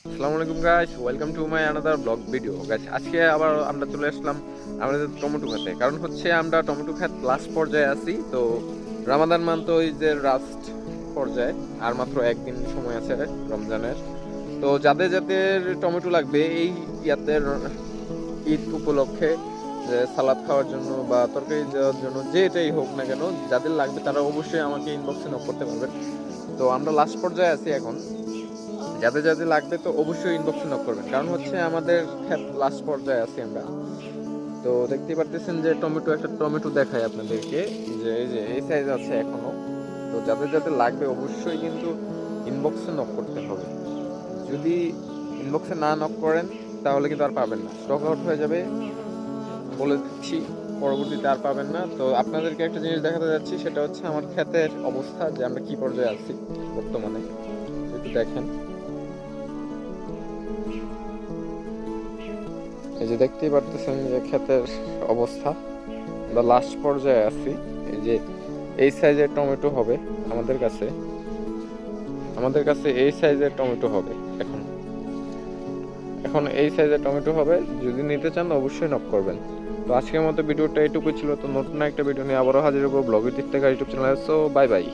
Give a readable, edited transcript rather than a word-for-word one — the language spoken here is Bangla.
আসসালামু আলাইকুম guys, welcome to my another blog video guys. আজকে আবার আমরা চলে আসলাম আমাদের টমেটো খেতে। কারণ হচ্ছে আমরা টমেটো খেত লাস্ট পর্যায়ে আছি। তো রামাদান মান্থ ওই যে লাস্ট পর্যায়ে, আর মাত্র একদিন সময় আছে রমজানের। তো যাদের যাদের টমেটো লাগবে এই ইয়াতে ঈদ উপলক্ষে, যে সালাদ খাওয়ার জন্য বা তরকারি দেওয়ার জন্য, যেটাই হোক না কেন, যাদের লাগবে তারা অবশ্যই আমাকে ইনবক্সে নক করতে পারবেন। তো আমরা লাস্ট পর্যায়ে আছি এখন। যাদের যাদের লাগবে তো অবশ্যই ইনবক্সে নক করবেন, কারণ হচ্ছে আমাদের ক্ষেত লাস্ট পর্যায়ে আছি আমরা। তো দেখতেই পারতেছেন যে একটা টমেটো দেখায় আপনাদেরকে, যে এই সাইজ আছে এখনো। তো যাদের যাদের লাগবে অবশ্যই কিন্তু ইনবক্সে নক করতে হবে। যদি ইনবক্সে না নক করেন তাহলে কিন্তু আর পাবেন না, স্টক আউট হয়ে যাবে বলে দিচ্ছি। পরবর্তীতে আর পাবেন না। তো আপনাদেরকে একটা জিনিস দেখাতে যাচ্ছি, সেটা হচ্ছে আমার ক্ষেতের অবস্থা, যে আমরা কি পর্যায়ে আছি বর্তমানে, একটু দেখেন। এই যে দেখতেই পারতেছেন যে ক্ষেতের অবস্থা, আমরা লাস্ট পর্যায়ে আছি। এই যে এই সাইজের টমেটো হবে আমাদের কাছে, এই সাইজের টমেটো হবে এখন। এই সাইজের টমেটো হবে। যদি নিতে চান অবশ্যই নক করবেন। তো আজকের মতো ভিডিওটা এটুকুই ছিল। তো নতুন একটা ভিডিও নিয়ে আবারও হাজির হবো ব্লগের দিক থেকে ইউটিউব চ্যানেলে। So bye bye.